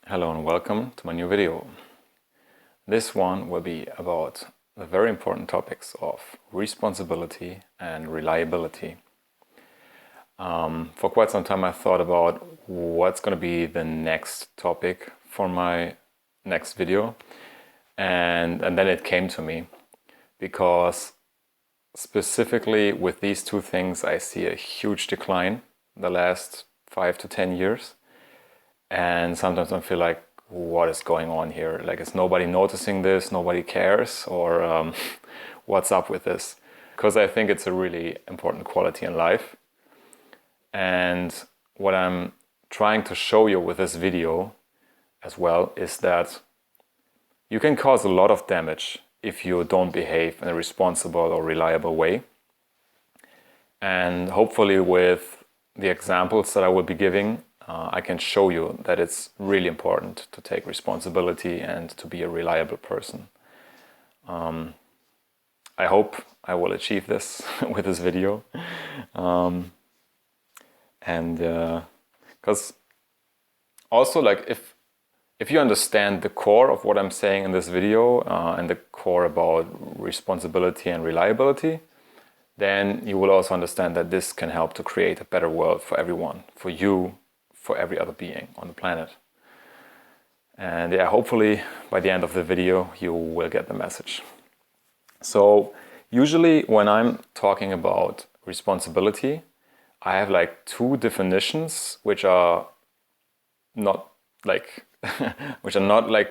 Hello and welcome to my new video. This one will be about the very important topics of responsibility and reliability. For quite some time I thought about what's going to be the next topic for my next video, and then it came to me because specifically with these two things I see a huge decline the last 5 to 10 years. And sometimes I feel like, what is going on here? Like, is nobody noticing this? Nobody cares? Or what's up with this? Because I think it's a really important quality in life. And what I'm trying to show you with this video as well is that you can cause a lot of damage if you don't behave in a responsible or reliable way. And hopefully with the examples that I will be giving, I can show you that it's really important to take responsibility and to be a reliable person. I hope I will achieve this with this video. Because also, like, if you understand the core of what I'm saying in this video and the core about responsibility and reliability, then you will also understand that this can help to create a better world for everyone, for you, for every other being on the planet. And yeah, hopefully by the end of the video you will get the message. So usually when I'm talking about responsibility, I have like two definitions which are not like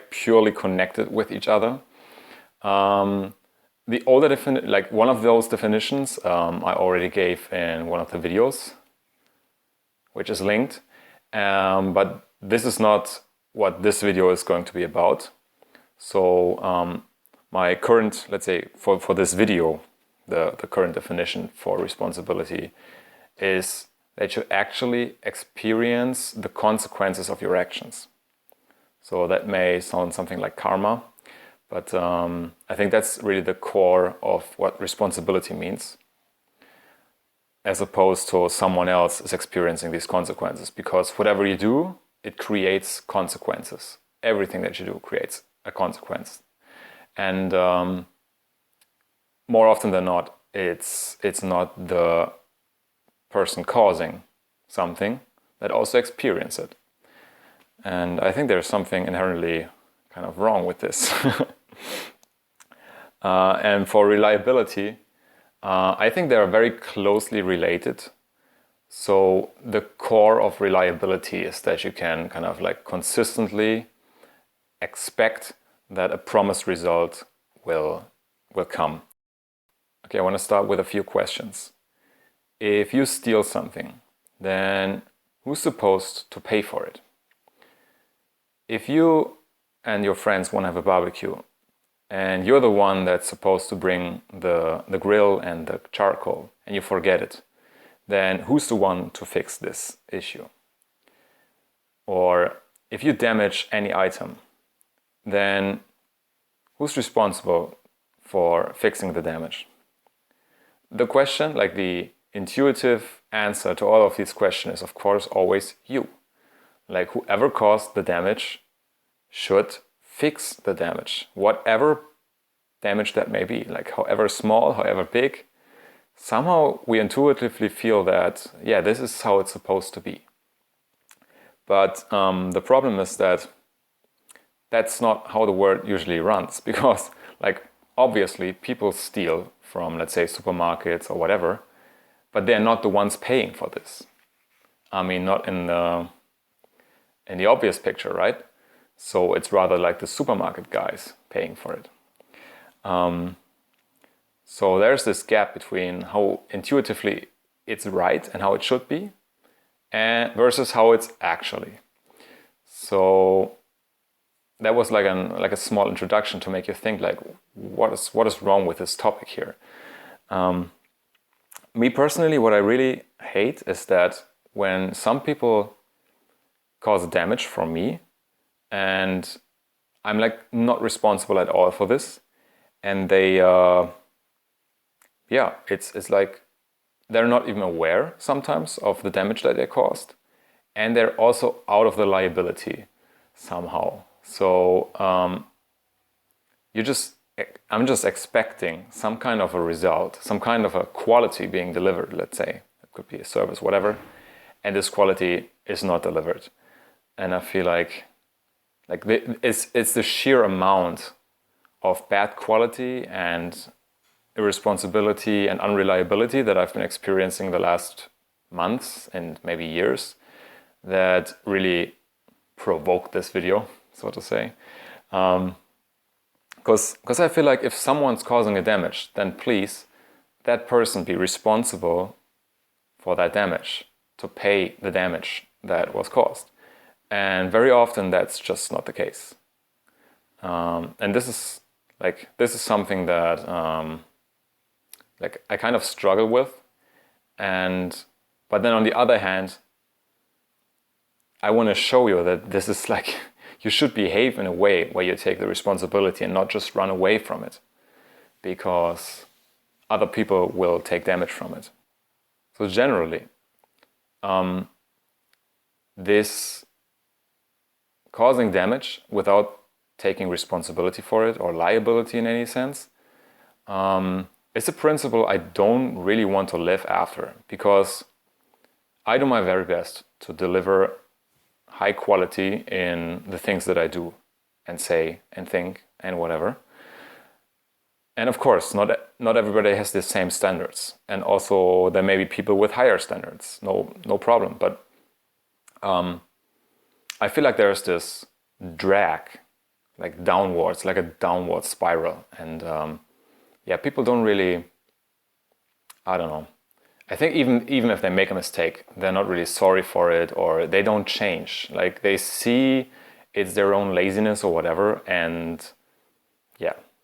purely connected with each other. The older one of those definitions I already gave in one of the videos, which is linked. But this is not what this video is going to be about. So my current, let's say for this video, the current definition for responsibility is that you actually experience the consequences of your actions. So that may sound something like karma, but I think that's really the core of what responsibility means, as opposed to someone else is experiencing these consequences. Because whatever you do, it creates consequences. Everything that you do creates a consequence. And more often than not, it's not the person causing something that also experiences it. And I think there's something inherently kind of wrong with this. And for reliability, I think they are very closely related. So the core of reliability is that you can kind of like consistently expect that a promised result will come. Okay, I want to start with a few questions. If you steal something, then who's supposed to pay for it? If you and your friends want to have a barbecue, and you're the one that's supposed to bring the grill and the charcoal, and you forget it, then who's the one to fix this issue? Or if you damage any item, then who's responsible for fixing the damage? The question, like the intuitive answer to all of these questions is, of course, always you. Like, whoever caused the damage should fix the damage, whatever damage that may be, like however small, however big. Somehow we intuitively feel that, yeah, this is how it's supposed to be. But the problem is that that's not how the world usually runs, because, like, obviously people steal from, let's say, supermarkets or whatever, but they're not the ones paying for this. I mean, not in the obvious picture, right? So it's rather like the supermarket guys paying for it. So there's this gap between how intuitively it's right and how it should be, and versus how it's actually. So that was like a small introduction to make you think, like, what is wrong with this topic here? Me personally, what I really hate is that when some people cause damage for me, and I'm like not responsible at all for this, and they it's like they're not even aware sometimes of the damage that they caused, and they're also out of the liability. somehow. So I'm just expecting some kind of a result, some kind of a quality being delivered, let's say. It could be a service, whatever. And this quality is not delivered. And I feel like it's the sheer amount of bad quality and irresponsibility and unreliability that I've been experiencing the last months and maybe years that really provoked this video, so to say. Because I feel like if someone's causing a damage, then please, that person be responsible for that damage, to pay the damage that was caused. And very often that's just not the case. And this is something that I kind of struggle with. But then on the other hand, I want to show you that this is like, you should behave in a way where you take the responsibility and not just run away from it, because other people will take damage from it. So generally, this causing damage without taking responsibility for it or liability in any sense, it's a principle I don't really want to live after, because I do my very best to deliver high quality in the things that I do and say and think and whatever. And of course, not everybody has the same standards. And also there may be people with higher standards, no problem. But I feel like there's this drag, like downwards, like a downward spiral. And people don't really, I don't know. I think even if they make a mistake, they're not really sorry for it, or they don't change. Like they see it's their own laziness or whatever, and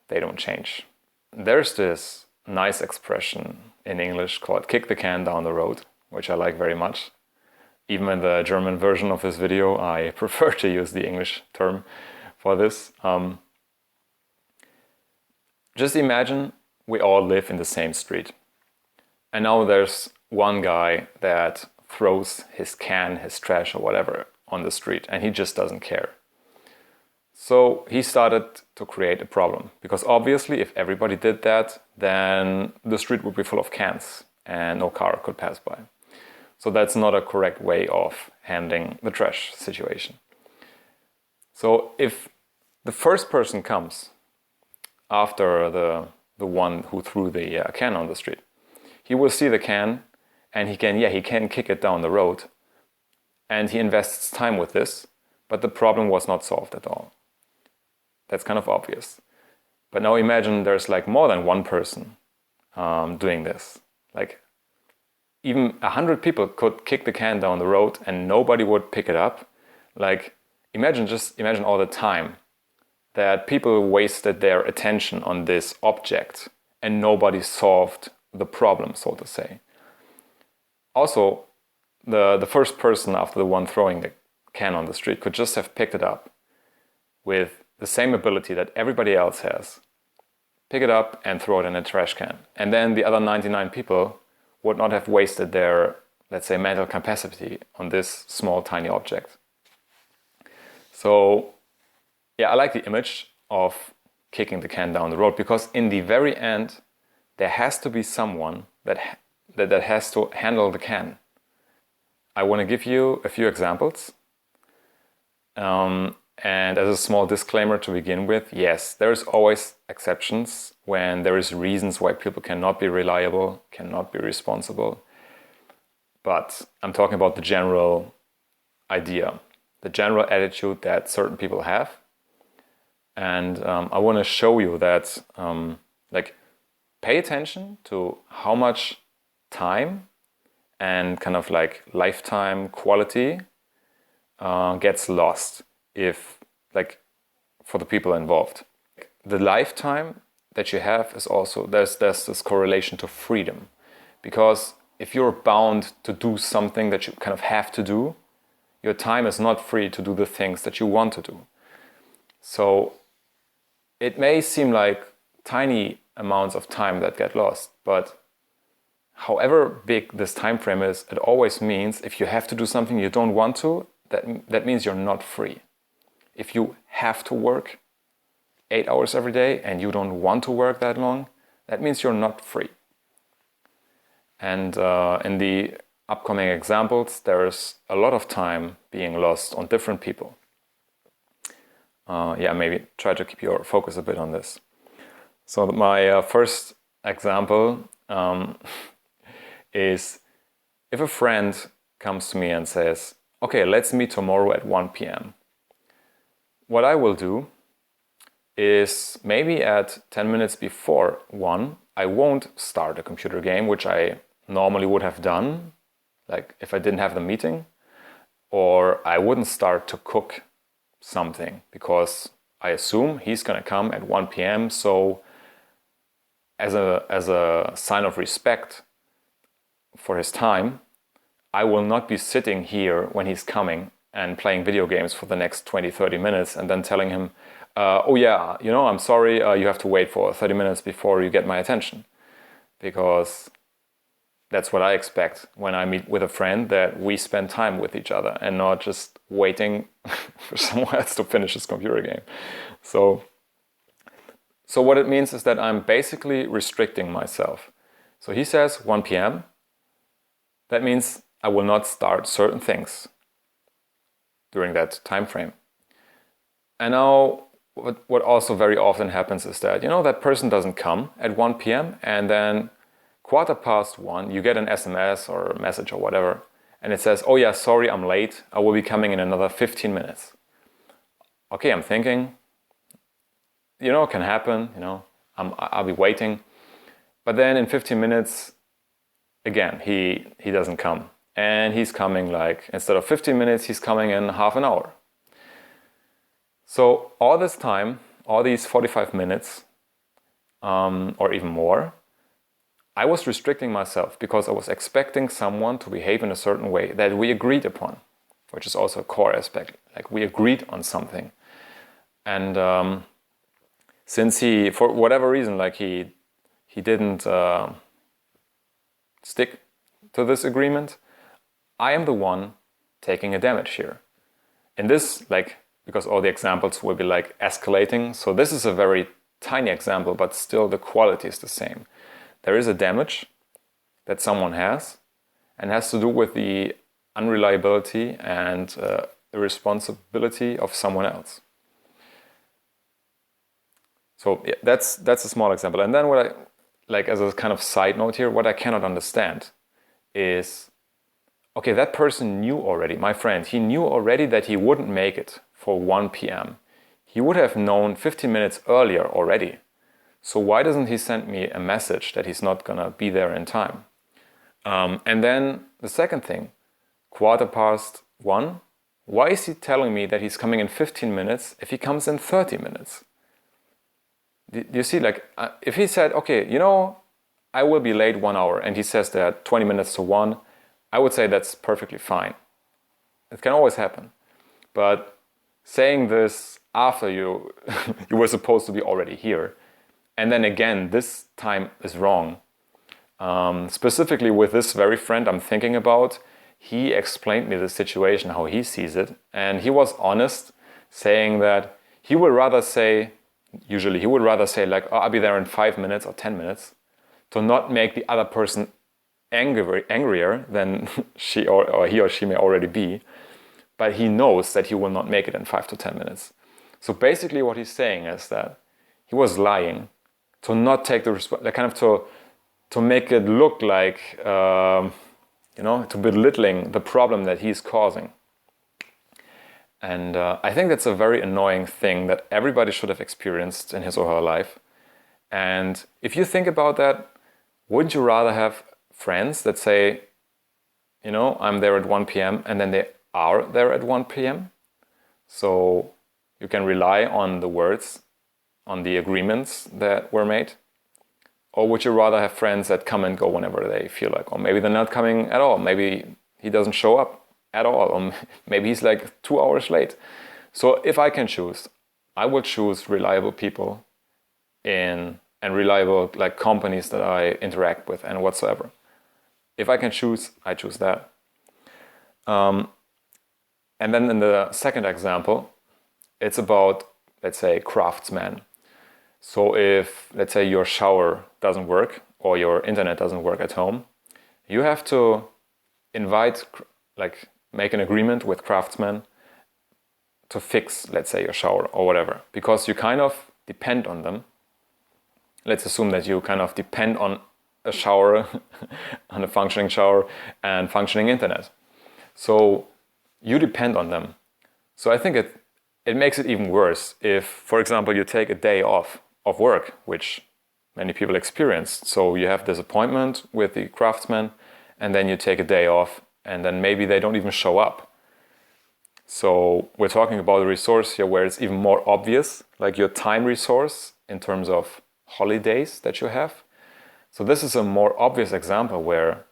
they don't change. There's this nice expression in English called kick the can down the road, which I like very much. Even in the German version of this video, I prefer to use the English term for this. Just imagine we all live in the same street. And now there's one guy that throws his can, his trash or whatever on the street, and he just doesn't care. So he started to create a problem, because obviously if everybody did that, then the street would be full of cans and no car could pass by. So that's not a correct way of handling the trash situation. So if the first person comes after the one who threw the can on the street, he will see the can and he can kick it down the road, and he invests time with this, but the problem was not solved at all. That's kind of obvious. But now imagine there's like more than one person doing this. Like even 100 people could kick the can down the road and nobody would pick it up. Like imagine all the time that people wasted their attention on this object and nobody solved the problem, so to say. Also, the first person after the one throwing the can on the street could just have picked it up with the same ability that everybody else has. Pick it up and throw it in a trash can. And then the other 99 people would not have wasted their, let's say, mental capacity on this small, tiny object. So, I like the image of kicking the can down the road, because in the very end, there has to be someone that has to handle the can. I want to give you a few examples. And as a small disclaimer to begin with, yes, there's always exceptions when there is reasons why people cannot be reliable, cannot be responsible. But I'm talking about the general idea, the general attitude that certain people have. And I want to show you that, pay attention to how much time and kind of like lifetime quality gets lost if, for the people involved. The lifetime that you have is also, there's this correlation to freedom. Because if you're bound to do something that you kind of have to do, your time is not free to do the things that you want to do. So it may seem like tiny amounts of time that get lost, but however big this time frame is, it always means if you have to do something you don't want to, that means you're not free. if you have to work 8 hours every day and you don't want to work that long, that means you're not free. And in the upcoming examples, there's a lot of time being lost on different people. Maybe try to keep your focus a bit on this. So my first example is if a friend comes to me and says, okay, let's meet tomorrow at 1 p.m. What I will do is maybe at 10 minutes before 1, I won't start a computer game, which I normally would have done, like if I didn't have the meeting, or I wouldn't start to cook something because I assume he's going to come at 1 p.m. So as a sign of respect for his time, I will not be sitting here when he's coming and playing video games for the next 20-30 minutes and then telling him, I'm sorry, you have to wait for 30 minutes before you get my attention. Because that's what I expect when I meet with a friend, that we spend time with each other and not just waiting for someone else to finish his computer game. So what it means is that I'm basically restricting myself. So he says 1 p.m. That means I will not start certain things during that time frame. And now what also very often happens is that, that person doesn't come at 1 p.m. and then 1:15, you get an SMS or a message or whatever, and it says, oh yeah, sorry, I'm late. I will be coming in another 15 minutes. Okay, I'm thinking, it can happen, I'll be waiting. But then in 15 minutes, again, he doesn't come. And he's coming instead of 15 minutes, he's coming in half an hour. So all this time, all these 45 minutes, or even more, I was restricting myself because I was expecting someone to behave in a certain way that we agreed upon, which is also a core aspect. Like we agreed on something. And since he, for whatever reason, he didn't stick to this agreement, I am the one taking a damage here. In this, because all the examples will be escalating, so this is a very tiny example, but still the quality is the same. There is a damage that someone has, and has to do with the unreliability and irresponsibility of someone else. So yeah, that's a small example. And then what I, as a kind of side note here, what I cannot understand is, okay, that person knew already, my friend, he knew already that he wouldn't make it for 1 p.m. He would have known 15 minutes earlier already. So why doesn't he send me a message that he's not gonna be there in time? And then the second thing, 1:15, why is he telling me that he's coming in 15 minutes if he comes in 30 minutes? Do you see, if he said, okay, I will be late 1 hour, and he says that 20 minutes to 1, I would say that's perfectly fine. It can always happen. But saying this after you were supposed to be already here, and then again, this time is wrong. Specifically with this very friend I'm thinking about, he explained me the situation, how he sees it, and he was honest, saying that he would rather say, I'll be there in 5 minutes or 10 minutes, to not make the other person angrier than she or he or she may already be, but he knows that he will not make it in 5 to 10 minutes. So basically what he's saying is that he was lying to not take the responsibility, to make it look like, to belittling the problem that he's causing. And I think that's a very annoying thing that everybody should have experienced in his or her life. And if you think about that, wouldn't you rather have friends that say, I'm there at 1 p.m. and then they are there at 1 p.m.? So you can rely on the words, on the agreements that were made? Or would you rather have friends that come and go whenever they feel like? Or maybe they're not coming at all. Maybe he doesn't show up at all. Or maybe he's 2 hours late. So if I can choose, I would choose reliable people and reliable companies that I interact with and whatsoever. If I can choose, I choose that. And then in the second example, It's about, let's say, craftsmen. So if, let's say, your shower doesn't work or your internet doesn't work at home, you have to make an agreement with craftsmen to fix, let's say, your shower or whatever, because you kind of depend on them. Let's assume that you kind of depend on a shower, on a functioning shower and functioning internet. So you depend on them. So I think it makes it even worse if, for example, you take a day off of work, which many people experience. So you have this appointment with the craftsman, and then you take a day off, and then maybe they don't even show up. So we're talking about a resource here where it's even more obvious, like your time resource in terms of holidays that you have. So this is a more obvious example where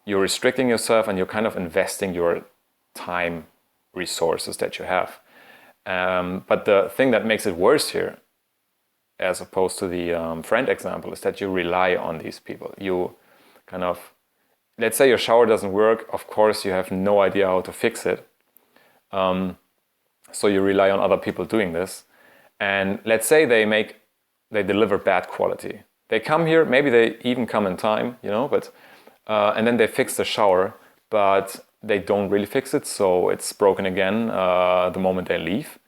you're restricting yourself and you're kind of investing your time resources that you have. But the thing that makes it worse here, as opposed to the friend example, is that you rely on these people. You kind of, let's say your shower doesn't work, of course you have no idea how to fix it. So you rely on other people doing this. And let's say they deliver bad quality. They come here, maybe they even come in time, but and then they fix the shower, but they don't really fix it, so it's broken again the moment they leave.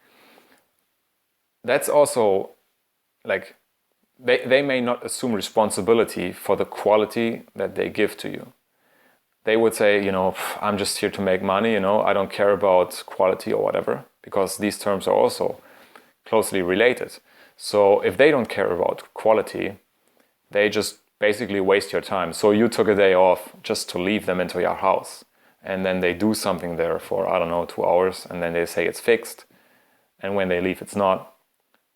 That's also like, they may not assume responsibility for the quality that they give to you. They would say, I'm just here to make money, I don't care about quality or whatever, because these terms are also closely related. So if they don't care about quality, they just basically waste your time. So you took a day off just to leave them into your house, and then they do something there for, 2 hours, and then they say it's fixed, and when they leave, it's not.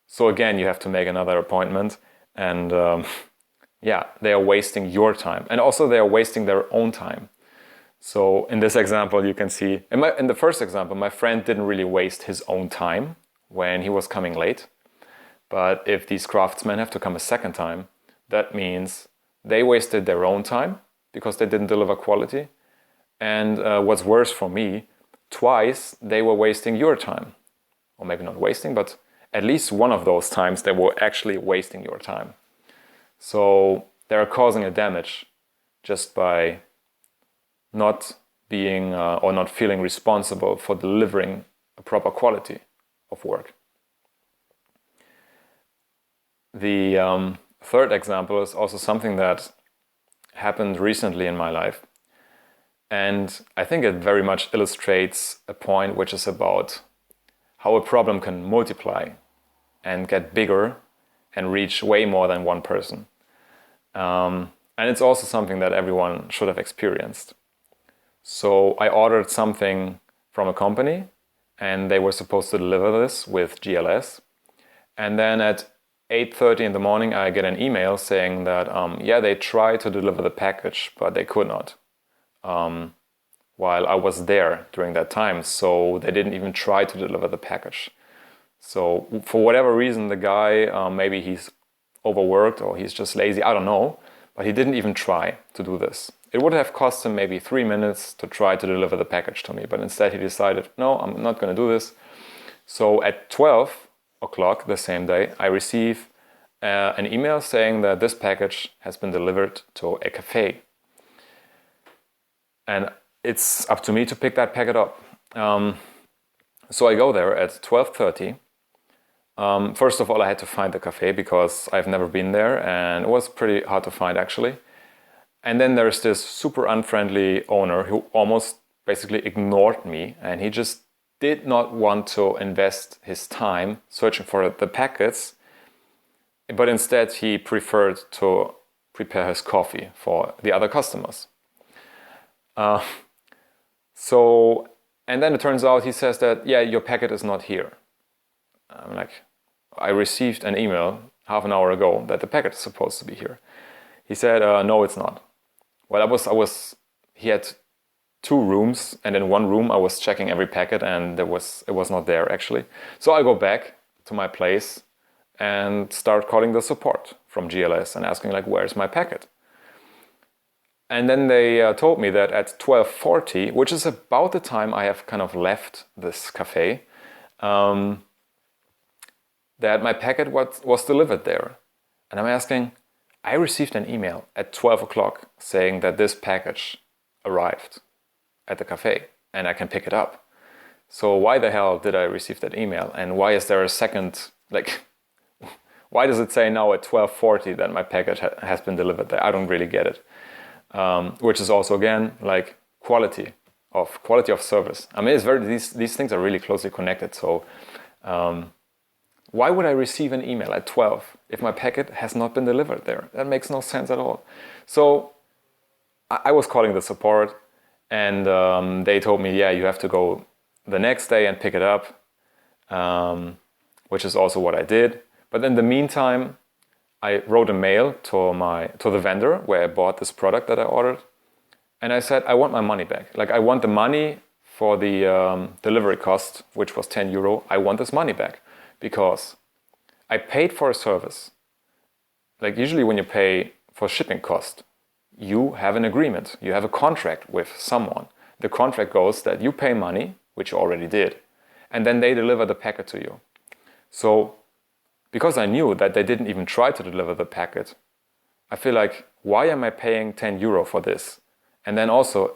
So again, you have to make another appointment, and they are wasting your time, and also they are wasting their own time. So in this example, you can see, in the first example, my friend didn't really waste his own time when he was coming late. But if these craftsmen have to come a second time, that means they wasted their own time because they didn't deliver quality. And what's worse for me, twice they were wasting your time. Or maybe not wasting, but at least one of those times they were actually wasting your time. So they're causing a damage just by not being or not feeling responsible for delivering a proper quality of work. The third example is also something that happened recently in my life. And I think it very much illustrates a point which is about how a problem can multiply and get bigger and reach way more than one person. And it's also something that everyone should have experienced. So I ordered something from a company, and they were supposed to deliver this with GLS. And then at 8:30 in the morning, I get an email saying that, they tried to deliver the package, but they could not. While I was there during that time, so they didn't even try to deliver the package. So for whatever reason, the guy, maybe he's overworked or he's just lazy, I don't know, but he didn't even try to do this. It would have cost him maybe 3 minutes to try to deliver the package to me, but instead he decided, no, I'm not going to do this. So at 12 o'clock the same day, I receive an email saying that this package has been delivered to a cafe. And it's up to me to pick that packet up. So I go there at 12:30. First of all, I had to find the cafe because I've never been there, and it was pretty hard to find actually. And then there's this super unfriendly owner who almost basically ignored me, and he just did not want to invest his time searching for the packets, but instead he preferred to prepare his coffee for the other customers. And then it turns out he says that, your packet is not here. I'm like, I received an email half an hour ago that the packet is supposed to be here. He said, no, it's not. Well, he had 2 rooms, and in one room I was checking every packet, and it was not there actually. So I go back to my place and start calling the support from GLS and asking where's my packet? And then they told me that at 12:40, which is about the time I have kind of left this cafe, that my packet was delivered there. And I'm asking, I received an email at 12 o'clock saying that this package arrived at the cafe and I can pick it up. So why the hell did I receive that email? And why is there a second, why does it say now at 12:40 that my package has been delivered there? I don't really get it. Which is also, again, like quality of service. I mean, these things are really closely connected. So why would I receive an email at 12 if my packet has not been delivered there? That makes no sense at all. So I was calling the support, and they told me, yeah, you have to go the next day and pick it up, which is also what I did. But in the meantime, I wrote a mail to the vendor where I bought this product that I ordered, and I said, I want my money back. Like, I want the money for the delivery cost, which was 10 euro. I want this money back because I paid for a service. Like, usually when you pay for shipping cost, you have an agreement. You have a contract with someone. The contract goes that you pay money, which you already did, and then they deliver the packet to you. So because I knew that they didn't even try to deliver the packet, I feel like, why am I paying 10 euro for this? And then also,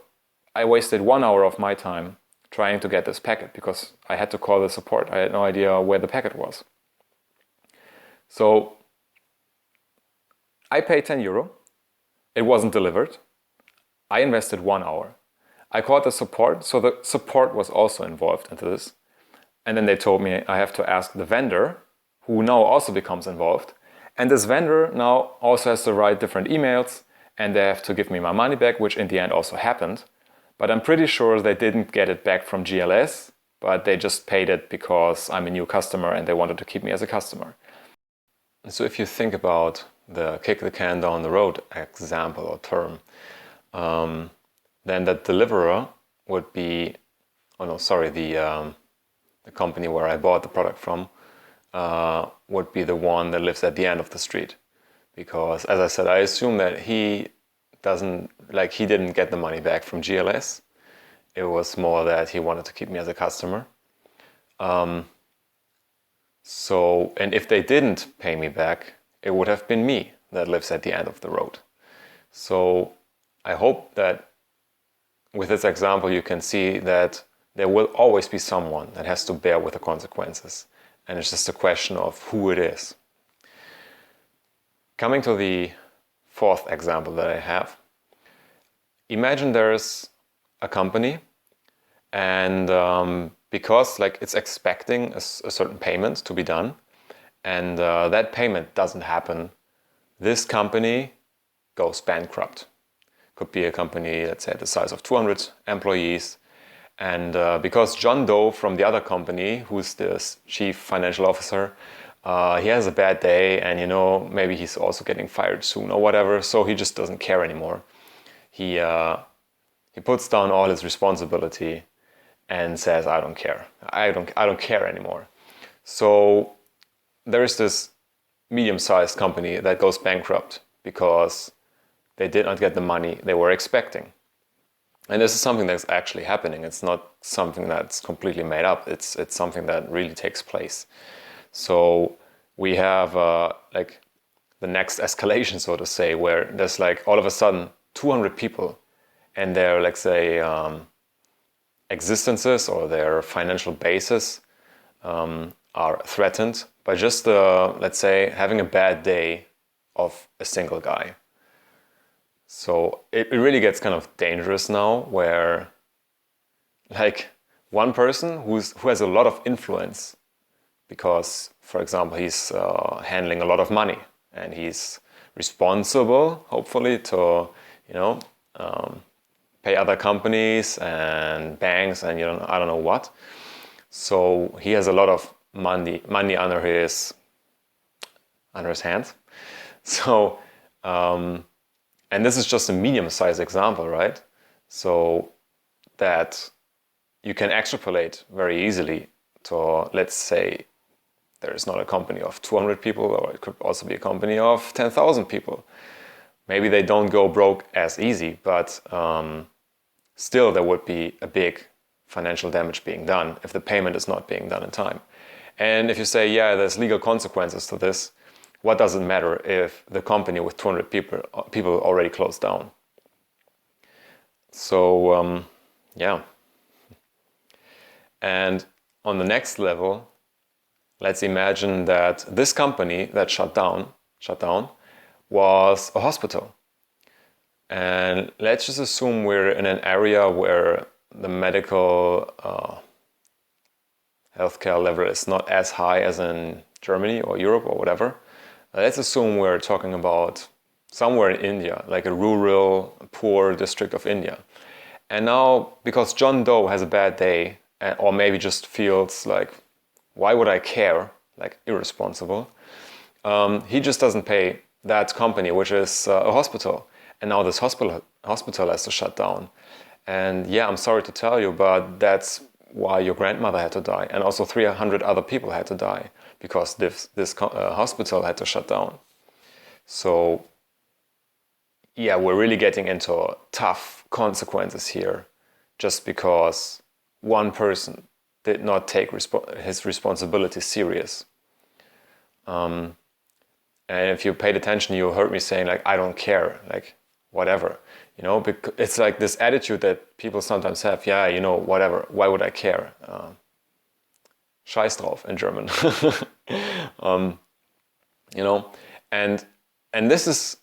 I wasted 1 hour of my time trying to get this packet because I had to call the support. I had no idea where the packet was. So I paid 10 euro. It wasn't delivered. I invested 1 hour. I called the support, so the support was also involved into this. And then they told me I have to ask the vendor, who now also becomes involved. And this vendor now also has to write different emails, and they have to give me my money back, which in the end also happened. But I'm pretty sure they didn't get it back from GLS, but they just paid it because I'm a new customer and they wanted to keep me as a customer. So if you think about the kick the can down the road example or term, then the deliverer would be, the company where I bought the product from would be the one that lives at the end of the street. Because, as I said, I assume that he didn't get the money back from GLS. It was more that he wanted to keep me as a customer. And if they didn't pay me back, it would have been me that lives at the end of the road. So I hope that with this example, you can see that there will always be someone that has to bear with the consequences. And it's just a question of who it is. Coming to the fourth example that I have, imagine there's a company, and because it's expecting a certain payment to be done, and that payment doesn't happen, this company goes bankrupt. Could be a company, let's say, the size of 200 employees, and because John Doe from the other company, who's the chief financial officer, he has a bad day, and maybe he's also getting fired soon or whatever, so he just doesn't care anymore. He puts down all his responsibility and says, I don't care. I don't care anymore. So there is this medium-sized company that goes bankrupt because they did not get the money they were expecting. And this is something that's actually happening. It's not something that's completely made up. It's something that really takes place. So we have the next escalation, so to say, where there's all of a sudden 200 people and their, let's say, existences or their financial basis are threatened by just, let's say, having a bad day of a single guy. So it really gets kind of dangerous now, where one person who has a lot of influence because, for example, he's handling a lot of money and he's responsible, hopefully, to pay other companies and banks and I don't know what. So he has a lot of money under his hands. So and this is just a medium-sized example, right? So that you can extrapolate very easily to, let's say, there is not a company of 200 people, or it could also be a company of 10,000 people. Maybe they don't go broke as easy, but still there would be a big financial damage being done if the payment is not being done in time. And if you say, yeah, there's legal consequences to this, what does it matter if the company with 200 people already closed down? So, yeah. And on the next level, let's imagine that this company that shut down was a hospital. And let's just assume we're in an area where the medical healthcare level is not as high as in Germany or Europe or whatever. Let's assume we're talking about somewhere in India, like a rural, poor district of India. And now, because John Doe has a bad day, or maybe just feels like, why would I care? Like, irresponsible. He just doesn't pay that company, which is a hospital. And now this hospital has to shut down. And yeah, I'm sorry to tell you, but that's why your grandmother had to die. And also 300 other people had to die because this hospital had to shut down. So yeah, we're really getting into tough consequences here just because one person did not take his responsibility serious. And if you paid attention, you heard me saying, like, I don't care, like, whatever. You know, it's like this attitude that people sometimes have, yeah, you know, whatever, why would I care? Scheiß drauf in German. You know, and this is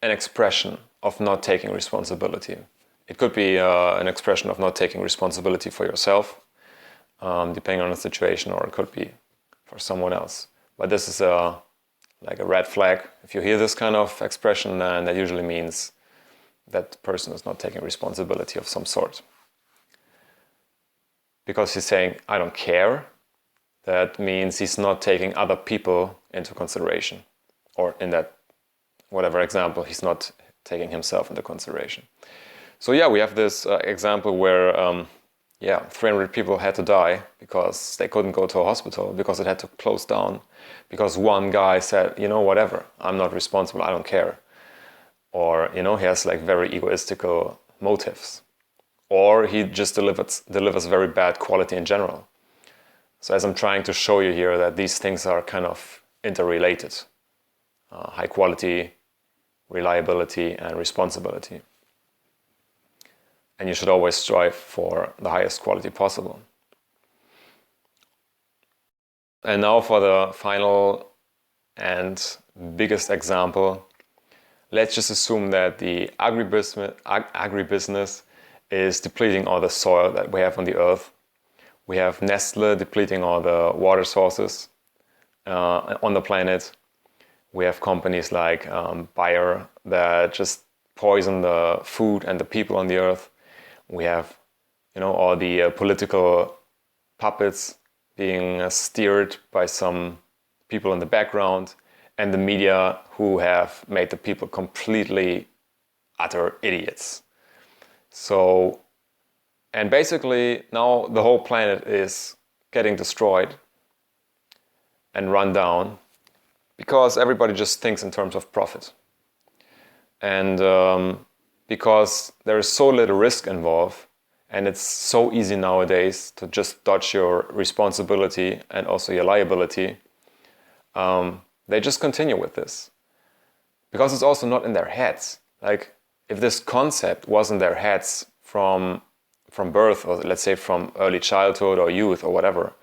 an expression of not taking responsibility. It could be an expression of not taking responsibility for yourself, depending on the situation, or it could be for someone else. But this is like a red flag. If you hear this kind of expression, then that usually means that person is not taking responsibility of some sort. Because he's saying, I don't care, that means he's not taking other people into consideration. Or in that, whatever example, he's not taking himself into consideration. So yeah, we have this example where 300 people had to die because they couldn't go to a hospital, because it had to close down, because one guy said, you know, whatever, I'm not responsible, I don't care. Or, you know, he has like very egoistical motives. Or he just delivers very bad quality in general. So as I'm trying to show you here, that these things are kind of interrelated. High quality, reliability, and responsibility. And you should always strive for the highest quality possible. And now for the final and biggest example. Let's just assume that the agribusiness is depleting all the soil that we have on the earth. We have Nestle depleting all the water sources on the planet. We have companies like Bayer that just poison the food and the people on the earth. We have, you know, all the political puppets being steered by some people in the background, and the media who have made the people completely utter idiots. So, and basically now the whole planet is getting destroyed and run down because everybody just thinks in terms of profit. And because there is so little risk involved, and it's so easy nowadays to just dodge your responsibility and also your liability, they just continue with this. Because it's also not in their heads. Like, if this concept was in their heads from birth, or let's say from early childhood or youth or whatever,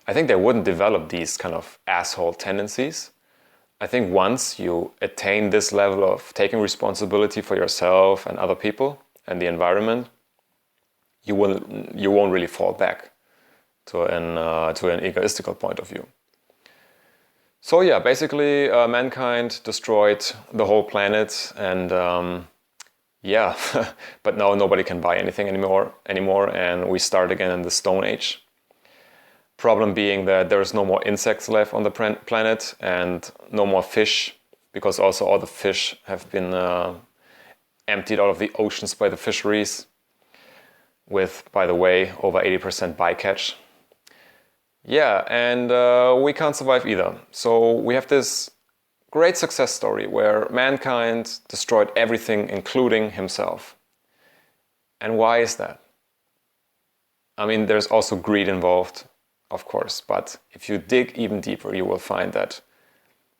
I think they wouldn't develop these kind of asshole tendencies. I think once you attain this level of taking responsibility for yourself and other people and the environment, you won't really fall back to an egoistical point of view. So yeah, basically mankind destroyed the whole planet, and but now nobody can buy anything anymore, and we start again in the Stone Age. Problem being that there is no more insects left on the planet and no more fish, because also all the fish have been emptied out of the oceans by the fisheries with, by the way, over 80% bycatch. Yeah, and we can't survive either. So we have this great success story where mankind destroyed everything, including himself. And why is that? I mean, there's also greed involved. of course. But if you dig even deeper, you will find that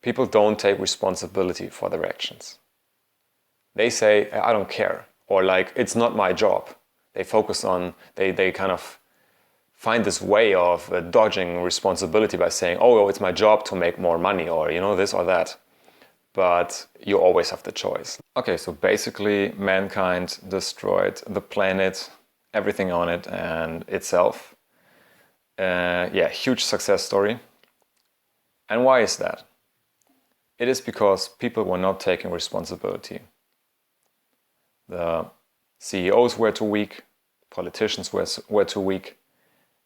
people don't take responsibility for their actions. They say, I don't care, or like, it's not my job. They focus on, they kind of find this way of dodging responsibility by saying, oh, it's my job to make more money, or, this or that. But you always have the choice. Okay, so basically mankind destroyed the planet, everything on it and itself. Huge success story. And why is that? It is because people were not taking responsibility. The CEOs were too weak, politicians were too weak,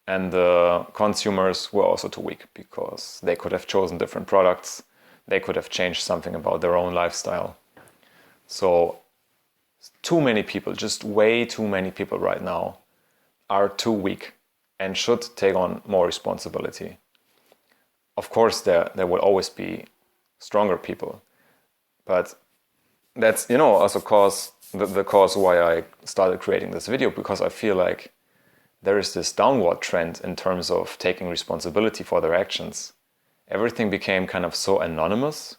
and the consumers were also too weak because they could have chosen different products, they could have changed something about their own lifestyle. So too many people, just way too many people right now are too weak and should take on more responsibility. Of course, there will always be stronger people, but that's also the cause why I started creating this video, because I feel like there is this downward trend in terms of taking responsibility for their actions. Everything became kind of so anonymous.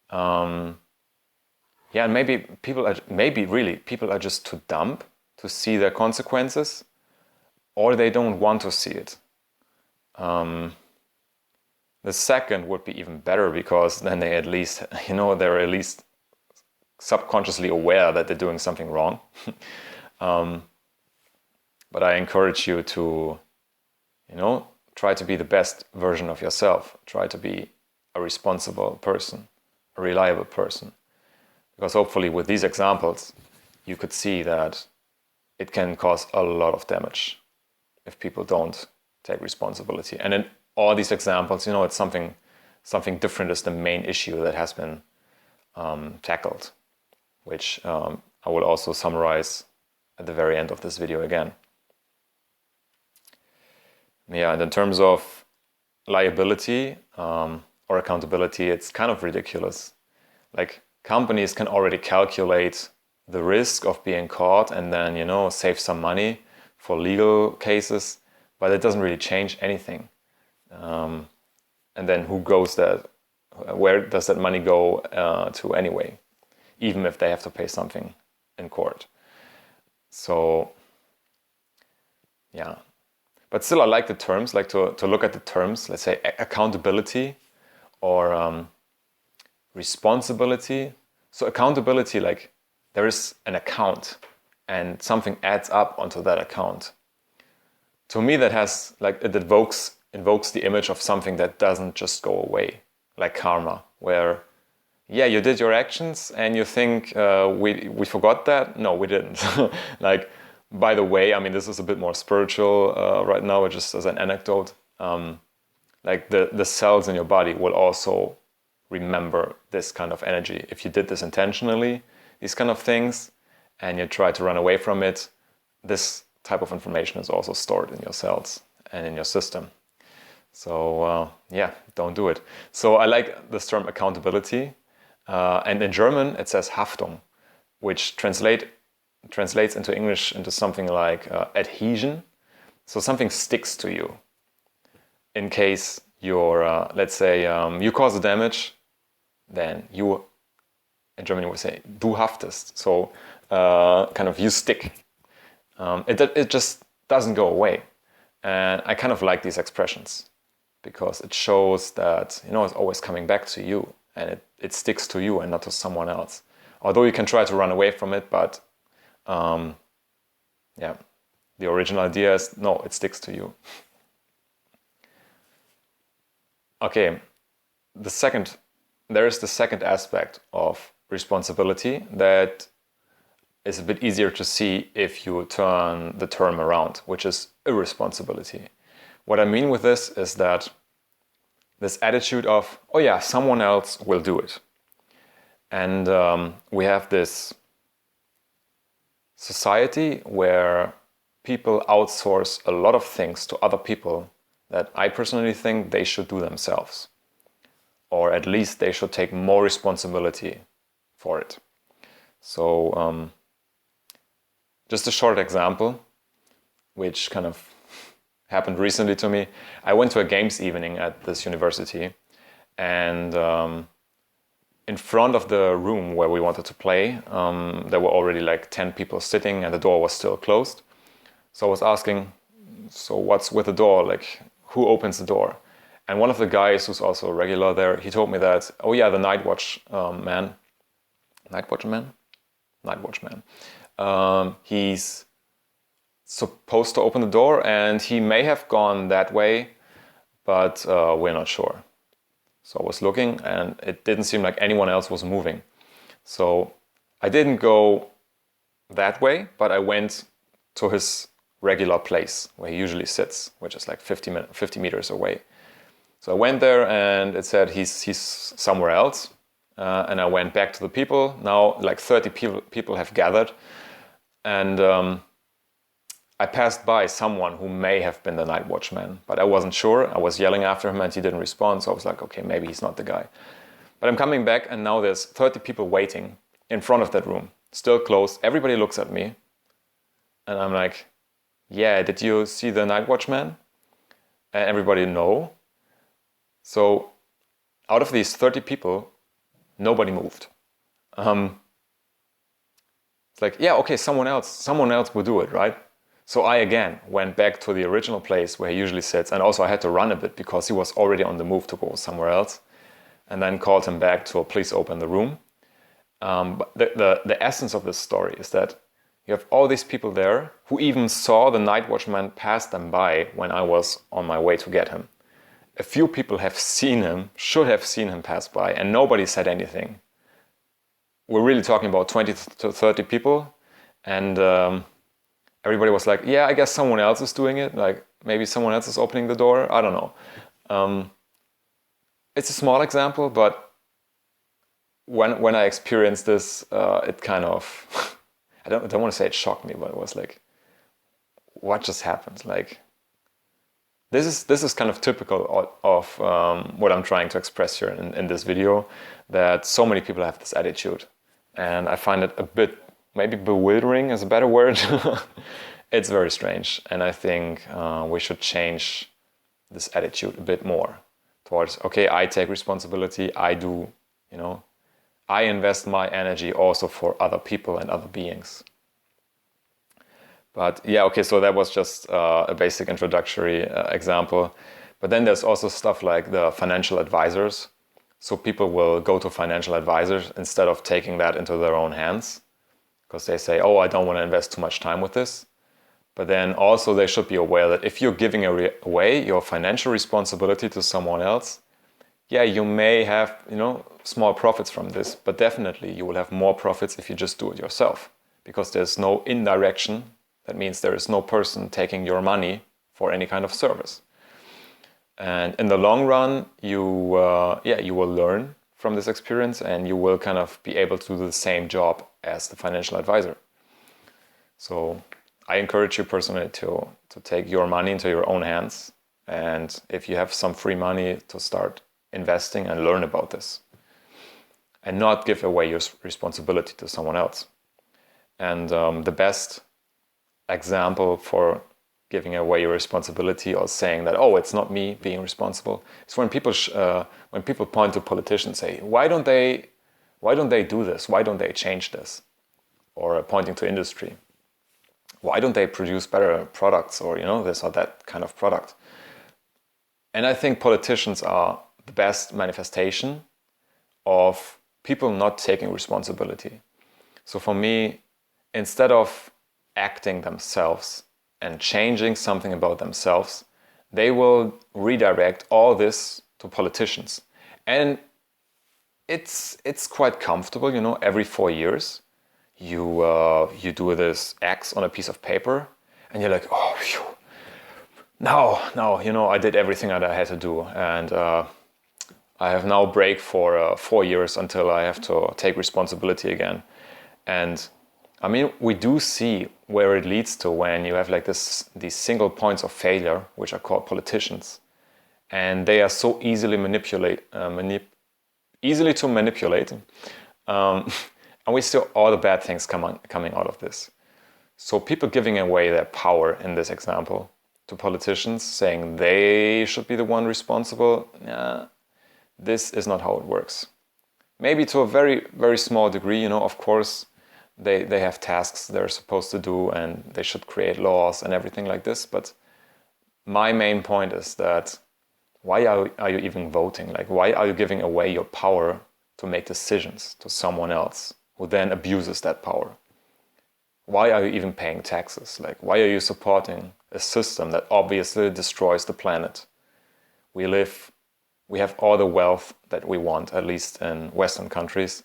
And maybe people are just too dumb to see their consequences, or they don't want to see it. The second would be even better, because then they at least, they're at least subconsciously aware that they're doing something wrong. But I encourage you to, try to be the best version of yourself. Try to be a responsible person, a reliable person. Because hopefully with these examples, you could see that it can cause a lot of damage if people don't take responsibility. And in all these examples, it's something different is the main issue that has been tackled, which I will also summarize at the very end of this video again. Yeah, and in terms of liability or accountability, it's kind of ridiculous. Like, companies can already calculate the risk of being caught and then, save some money for legal cases, but it doesn't really change anything. And then where does that money go to anyway, even if they have to pay something in court? So, yeah. But still, I like the terms, like to look at the terms, let's say accountability or responsibility. So accountability, like there is an account and something adds up onto that account. To me, that has it invokes the image of something that doesn't just go away, like karma, where you did your actions and you think we forgot that. No, we didn't. By the way, I mean, this is a bit more spiritual right now, just as an anecdote. The cells in your body will also remember this kind of energy. If you did this intentionally, these kind of things, and you try to run away from it, this type of information is also stored in your cells and in your system. So don't do it. So I like this term accountability. And in German, it says Haftung, which translates into English into something like adhesion. So something sticks to you. In case you're, let's say, you cause the damage, then you, in Germany we say, du haftest. So kind of you stick. It just doesn't go away. And I kind of like these expressions because it shows that, it's always coming back to you and it sticks to you and not to someone else. Although you can try to run away from it, but the original idea is, no, it sticks to you. Okay, there is the second aspect of responsibility that is a bit easier to see if you turn the term around, which is irresponsibility. What I mean with this is that this attitude of, oh yeah, someone else will do it. And we have this society where people outsource a lot of things to other people that I personally think they should do themselves. Or at least they should take more responsibility for it. So just a short example, which kind of happened recently to me. I went to a games evening at this university, and in front of the room where we wanted to play, there were already like 10 people sitting and the door was still closed. So I was asking, so what's with the door? Like, who opens the door? And one of the guys who's also a regular there, he told me that, oh yeah, the night watchman, he's supposed to open the door, and he may have gone that way, but we're not sure. So I was looking, and it didn't seem like anyone else was moving. So I didn't go that way, but I went to his regular place where he usually sits, which is like 50 meters away. So I went there, and it said he's somewhere else. And I went back to the people. Now like 30 people have gathered, and I passed by someone who may have been the night watchman, but I wasn't sure. I was yelling after him and he didn't respond, so I was like, okay, maybe he's not the guy. But I'm coming back, and now there's 30 people waiting in front of that room, still closed. Everybody looks at me, and I'm like, yeah, did you see the night watchman? And everybody, no. So out of these 30 people, nobody moved. It's like, yeah, okay, someone else will do it, right? So I again went back to the original place where he usually sits, and also I had to run a bit because he was already on the move to go somewhere else, and then called him back to please open the room. But the essence of this story is that you have all these people there who even saw the night watchman pass them by when I was on my way to get him. A few people have seen him, should have seen him pass by, and nobody said anything. We're really talking about 20 to 30 people, and everybody was like, yeah, I guess someone else is doing it. Like, maybe someone else is opening the door. I don't know. It's a small example, but when I experienced this, it kind of, I don't want to say it shocked me, but it was like, what just happened? Like, this is kind of typical of what I'm trying to express here in this video, that so many people have this attitude. And I find it a bit, maybe bewildering is a better word. It's very strange. And I think we should change this attitude a bit more towards, okay, I take responsibility, I do, I invest my energy also for other people and other beings. But yeah, okay, so that was just a basic introductory example. But then there's also stuff like the financial advisors. So people will go to financial advisors instead of taking that into their own hands, because they say, oh, I don't want to invest too much time with this. But then also they should be aware that if you're giving away your financial responsibility to someone else, yeah, you may have, small profits from this, but definitely you will have more profits if you just do it yourself, because there's no indirection. That means there is no person taking your money for any kind of service. And in the long run, you will learn from this experience, and you will kind of be able to do the same job as the financial advisor. So I encourage you personally to take your money into your own hands, and if you have some free money, to start investing and learn about this, and not give away your responsibility to someone else. And the best example for giving away your responsibility or saying that, oh, it's not me being responsible, it's when people point to politicians, say, why don't they do this? Why don't they change this? Or pointing to industry, why don't they produce better products, or this or that kind of product? And I think politicians are the best manifestation of people not taking responsibility. So for me, instead of acting themselves and changing something about themselves, they will redirect all this to politicians. And it's quite comfortable, every 4 years you do this X on a piece of paper, and you're like, oh, phew. Now, I did everything that I had to do, and I have now break for 4 years until I have to take responsibility again. And I mean, we do see where it leads to when you have like these single points of failure, which are called politicians, and they are so easily easily to manipulate, and we see all the bad things coming out of this. So people giving away their power in this example, to politicians saying they should be the one responsible. Nah, this is not how it works. Maybe to a very, very small degree, of course, they have tasks they're supposed to do and they should create laws and everything like this. But my main point is that why are you even voting? Like, why are you giving away your power to make decisions to someone else who then abuses that power? Why are you even paying taxes? Like, why are you supporting a system that obviously destroys the planet? We have all the wealth that we want, at least in Western countries,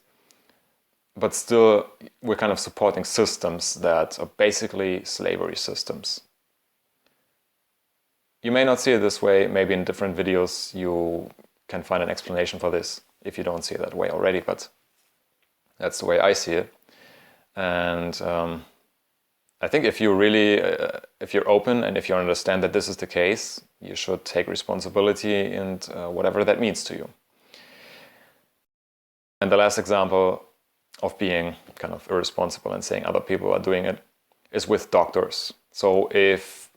but still we're kind of supporting systems that are basically slavery systems. You may not see it this way. Maybe in different videos you can find an explanation for this if you don't see it that way already, but that's the way I see it. And I think if you really, if you're open and if you understand that this is the case, you should take responsibility and whatever that means to you. And the last example of being kind of irresponsible and saying other people are doing it is with doctors. So if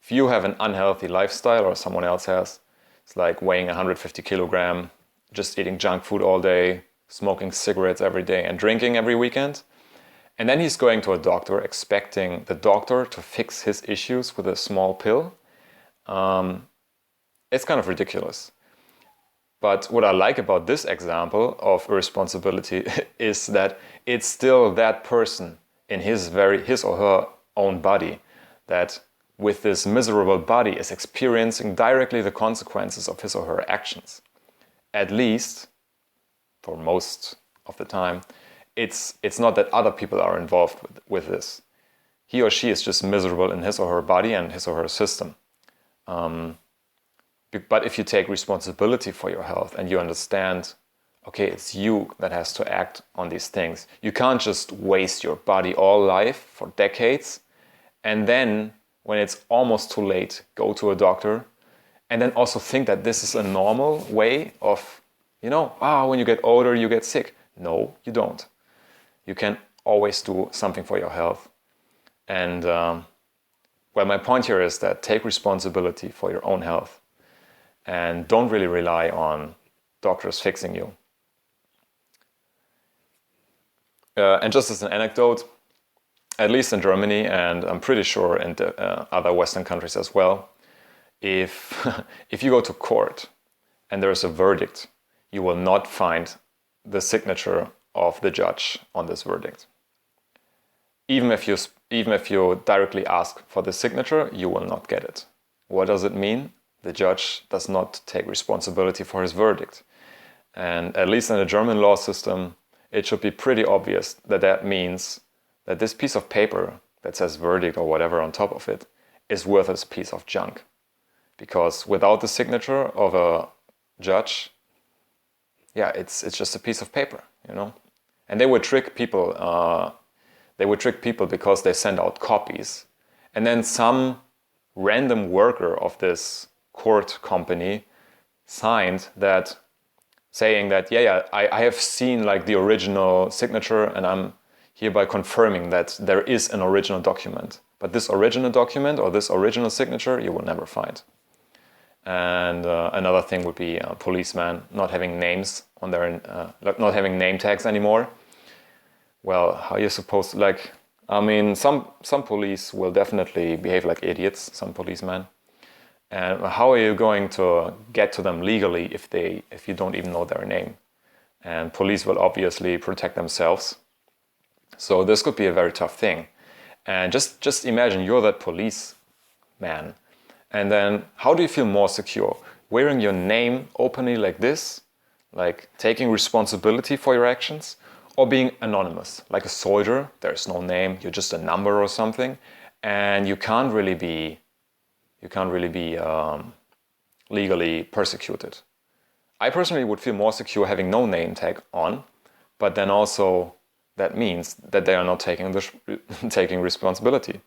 you have an unhealthy lifestyle or someone else has, it's like weighing 150 kilogram, just eating junk food all day, smoking cigarettes every day and drinking every weekend. And then he's going to a doctor expecting the doctor to fix his issues with a small pill. It's kind of ridiculous. But what I like about this example of irresponsibility is that it's still that person in his or her own body that with this miserable body is experiencing directly the consequences of his or her actions. At least, for most of the time, it's not that other people are involved with this. He or she is just miserable in his or her body and his or her system. But if you take responsibility for your health and you understand, okay, it's you that has to act on these things. You can't just waste your body all life for decades and then when it's almost too late, go to a doctor and then also think that this is a normal way of, when you get older, you get sick. No, you don't. You can always do something for your health. And my point here is that take responsibility for your own health and don't really rely on doctors fixing you. And just as an anecdote, at least in Germany, and I'm pretty sure in other Western countries as well, if you go to court and there's a verdict, you will not find the signature of the judge on this verdict. Even if you directly ask for the signature, you will not get it. What does it mean? The judge does not take responsibility for his verdict. And at least in the German law system, it should be pretty obvious that that means that this piece of paper that says verdict or whatever on top of it is worthless piece of junk. Because without the signature of a judge, it's just a piece of paper, And they would trick people. Because they send out copies, and then some random worker of this court company signed that, saying that I have seen like the original signature, and I'm hereby confirming that there is an original document. But this original document or this original signature you will never find. And another thing would be policemen not having names on their, not having name tags anymore. Well, how are you supposed to, some police will definitely behave like idiots, some policemen. And how are you going to get to them legally if you don't even know their name? And police will obviously protect themselves. So this could be a very tough thing. And just imagine you're that policeman. And then how do you feel more secure? Wearing your name openly like this, like taking responsibility for your actions, or being anonymous, like a soldier, there's no name, you're just a number or something, and you can't really be legally persecuted. I personally would feel more secure having no name tag on, but then also that means that they are not taking responsibility.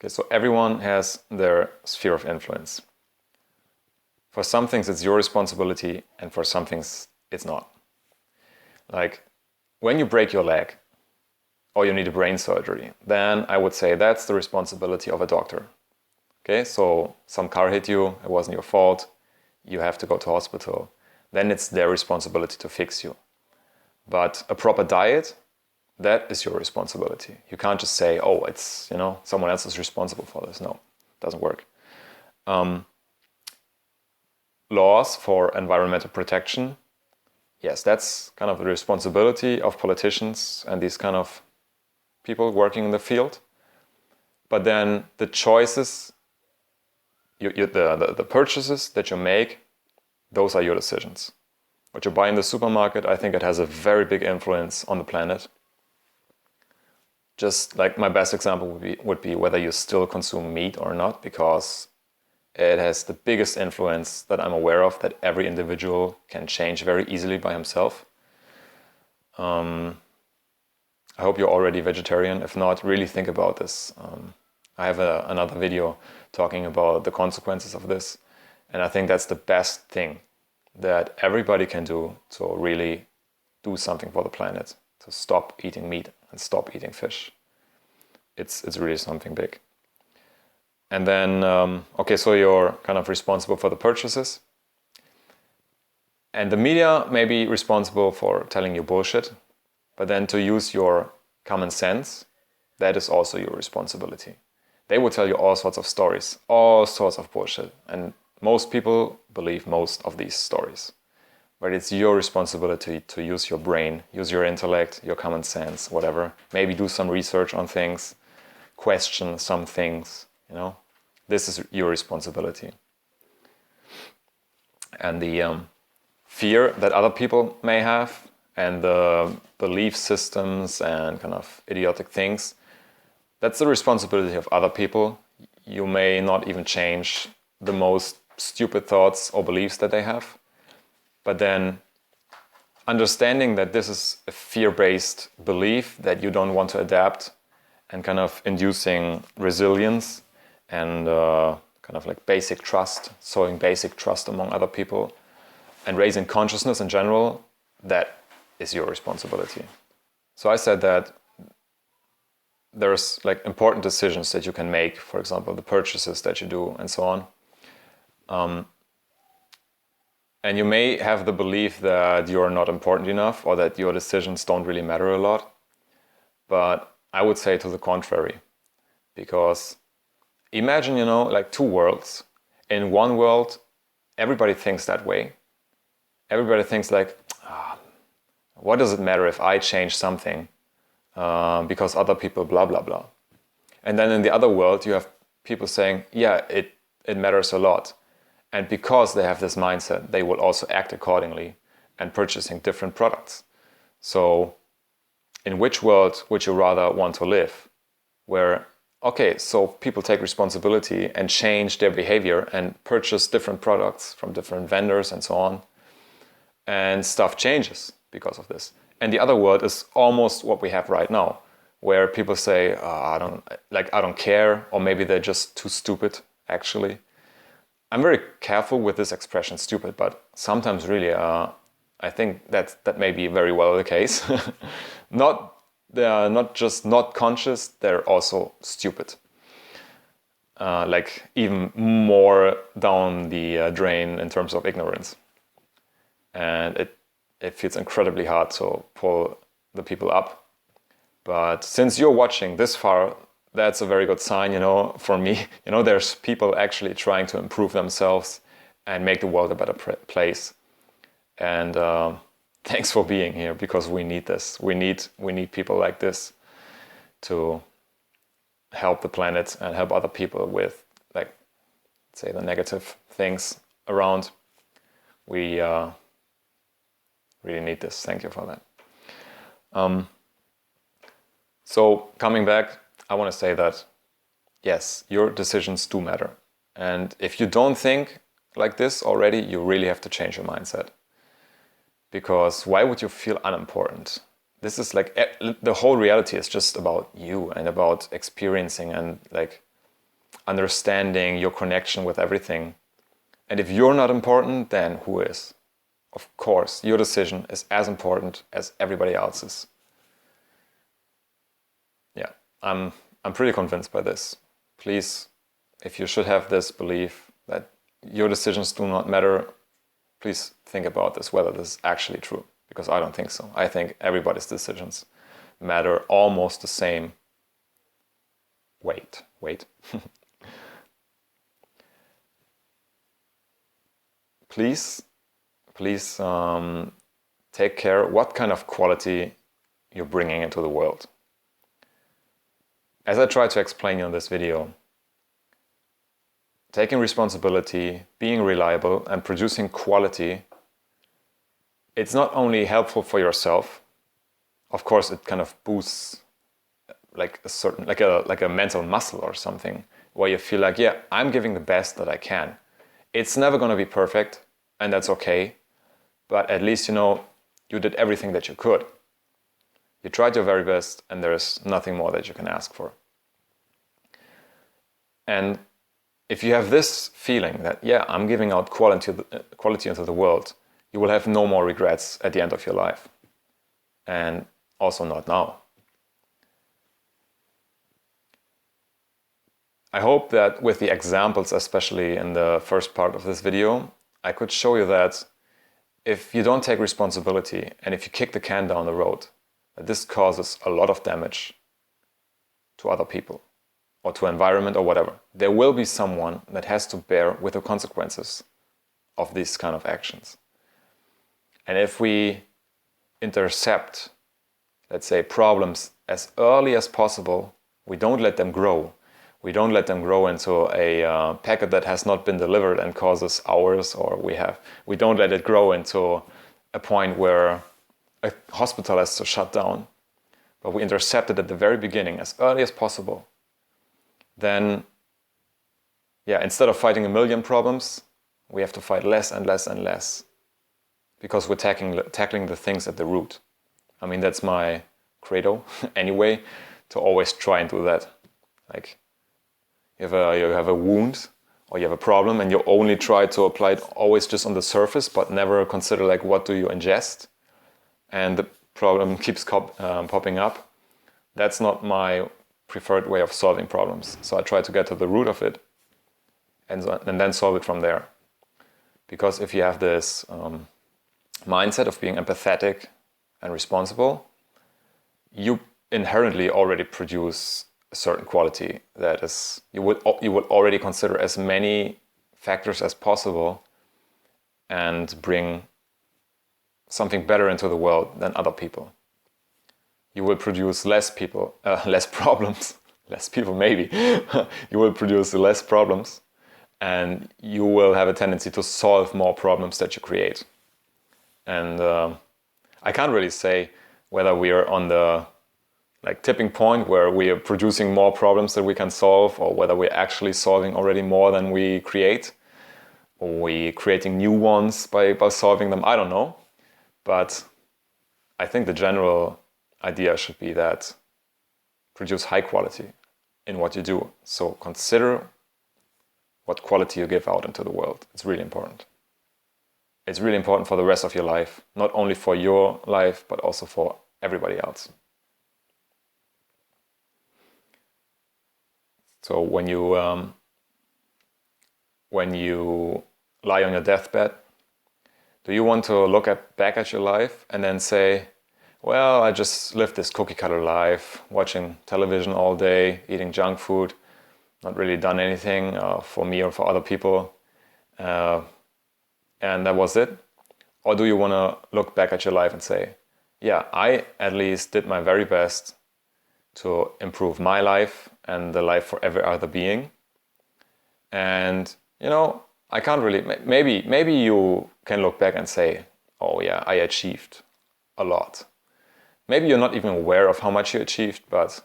Okay, so everyone has their sphere of influence. For some things it's your responsibility, and for some things it's not. Like when you break your leg or you need a brain surgery, then I would say that's the responsibility of a doctor Okay, so some car hit you, it wasn't your fault, you have to go to hospital. Then it's their responsibility to fix you. But a proper diet, that is your responsibility. You can't just say, oh, it's, someone else is responsible for this. No, it doesn't work. Laws for environmental protection, yes, that's kind of the responsibility of politicians and these kind of people working in the field. But then the choices, the purchases that you make, those are your decisions. What you buy in the supermarket, I think it has a very big influence on the planet. Just like my best example would be whether you still consume meat or not, because it has the biggest influence that I'm aware of that every individual can change very easily by himself. I hope you're already vegetarian. If not, really think about this. I have another video talking about the consequences of this. And I think that's the best thing that everybody can do to really do something for the planet, to stop eating meat and stop eating fish. It's really something big. And then, okay, so you're kind of responsible for the purchases. And the media may be responsible for telling you bullshit, but then to use your common sense, that is also your responsibility. They will tell you all sorts of stories, all sorts of bullshit. And most people believe most of these stories. But it's your responsibility to use your brain, use your intellect, your common sense, whatever. Maybe do some research on things, question some things, This is your responsibility. And the fear that other people may have and the belief systems and kind of idiotic things, that's the responsibility of other people. You may not even change the most stupid thoughts or beliefs that they have. But then understanding that this is a fear-based belief that you don't want to adapt and kind of inducing resilience and kind of like basic trust, sowing basic trust among other people and raising consciousness in general, that is your responsibility. So I said that there's like important decisions that you can make, for example, the purchases that you do and so on. And you may have the belief that you're not important enough or that your decisions don't really matter a lot. But I would say to the contrary, because imagine, like two worlds. In one world, everybody thinks that way. Everybody thinks like, what does it matter if I change something because other people blah, blah, blah. And then in the other world, you have people saying, yeah, it matters a lot. And because they have this mindset, they will also act accordingly and purchasing different products. So in which world would you rather want to live? Where, okay, so people take responsibility and change their behavior and purchase different products from different vendors and so on. And stuff changes because of this. And the other world is almost what we have right now, where people say, I don't care, or maybe they're just too stupid, actually. I'm very careful with this expression, stupid, but sometimes really, I think that may be very well the case. They are not just not conscious, they're also stupid. Like even more down the drain in terms of ignorance. And it feels incredibly hard to pull the people up. But since you're watching this far, that's a very good sign, for me. There's people actually trying to improve themselves and make the world a better place. And thanks for being here, because we need this. We need people like this to help the planet and help other people with, like, say, the negative things around. We really need this. Thank you for that. So coming back, I want to say that, yes, your decisions do matter. And if you don't think like this already, you really have to change your mindset. Because why would you feel unimportant? This is like, the whole reality is just about you and about experiencing and like understanding your connection with everything. And if you're not important, then who is? Of course, your decision is as important as everybody else's. Yeah, I'm pretty convinced by this. Please if you should have this belief that your decisions do not matter, please think about this, whether this is actually true, because I don't think so. I think everybody's decisions matter almost the same weight. Please take care what kind of quality you're bringing into the world. As I try to explain in this video, taking responsibility, being reliable, and producing quality, it's not only helpful for yourself. Of course, it kind of boosts like a certain, like a mental muscle or something, where you feel like, yeah, I'm giving the best that I can. It's never going to be perfect, and that's okay. But at least, you know, you did everything that you could. You tried your very best, and there's nothing more that you can ask for. And if you have this feeling that, yeah, I'm giving out quality into the world, you will have no more regrets at the end of your life. And also not now. I hope that with the examples, especially in the first part of this video, I could show you that if you don't take responsibility and if you kick the can down the road, that this causes a lot of damage to other people or to environment or whatever. There will be someone that has to bear with the consequences of these kind of actions. And if we intercept, let's say, problems as early as possible, we don't let them grow. We don't let them grow into a packet that has not been delivered and causes hours, or we don't let it grow into a point where a hospital has to shut down. But we intercept it at the very beginning, as early as possible. Then, yeah, instead of fighting a million problems, we have to fight less and less and less, because we're tackling the things at the root. I mean, that's my credo anyway, to always try and do that. Like, you have a wound or you have a problem and you only try to apply it always just on the surface, but never consider like what do you ingest, and the problem keeps popping up. That's not my preferred way of solving problems. So I try to get to the root of it and then solve it from there. Because if you have this mindset of being empathetic and responsible, you inherently already produce a certain quality that is you would already consider as many factors as possible and bring something better into the world than other people. You will produce less problems, less people maybe. You will produce less problems, and you will have a tendency to solve more problems that you create. And I can't really say whether we are on the tipping point where we are producing more problems that we can solve, or whether we're actually solving already more than we create, or we creating new ones by solving them. I don't know. But I think the general idea should be that produce high quality in what you do. So consider what quality you give out into the world. It's really important. It's really important for the rest of your life, not only for your life, but also for everybody else. So when you lie on your deathbed, do you want to look back at your life and then say, well, I just lived this cookie-cutter life, watching television all day, eating junk food, not really done anything for me or for other people, and that was it? Or do you want to look back at your life and say, yeah, I at least did my very best to improve my life and the life for every other being. And, I can't really, maybe you can look back and say, oh yeah, I achieved a lot. Maybe you're not even aware of how much you achieved, but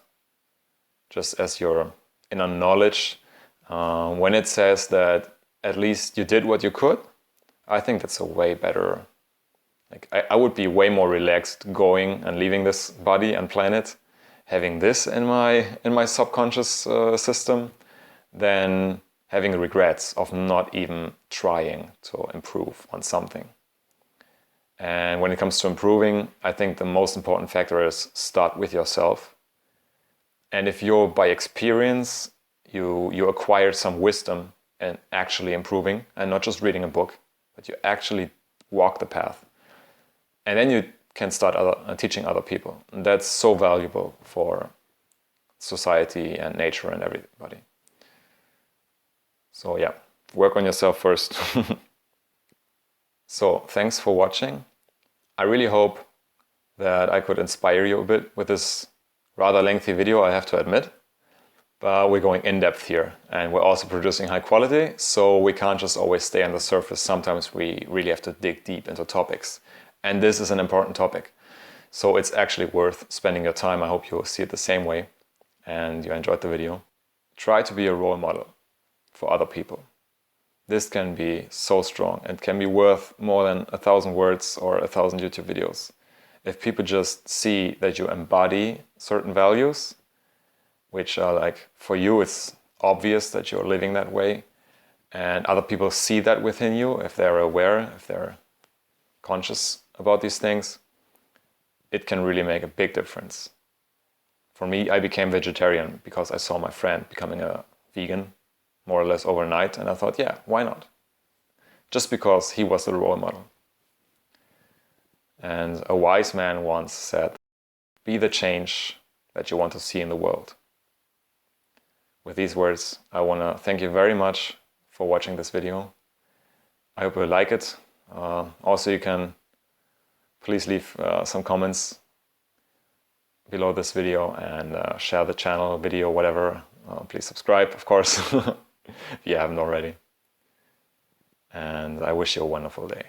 just as your inner knowledge, when it says that at least you did what you could, I think that's a way better. I would be way more relaxed going and leaving this body and planet, having this in my subconscious system, than having regrets of not even trying to improve on something. And when it comes to improving, I think the most important factor is start with yourself. And if you're by experience, you acquire some wisdom in actually improving, and not just reading a book, but you actually walk the path. And then you can start teaching other people. And that's so valuable for society and nature and everybody. So yeah, work on yourself first. So thanks for watching. I really hope that I could inspire you a bit with this rather lengthy video, I have to admit. But we're going in depth here, and we're also producing high quality, so we can't just always stay on the surface. Sometimes we really have to dig deep into topics. And this is an important topic. So it's actually worth spending your time. I hope you'll see it the same way and you enjoyed the video. Try to be a role model for other people. This can be so strong and can be worth more than 1,000 words or 1,000 YouTube videos. If people just see that you embody certain values, which are like, for you it's obvious that you're living that way, and other people see that within you, if they're aware, if they're conscious about these things, it can really make a big difference. For me, I became vegetarian because I saw my friend becoming a vegan more or less overnight, and I thought, yeah, why not? Just because he was the role model. And a wise man once said, be the change that you want to see in the world. With these words, I want to thank you very much for watching this video. I hope you like it. Also, you can please leave some comments below this video and share the channel, video, whatever. Please subscribe, of course, if you haven't already. And I wish you a wonderful day.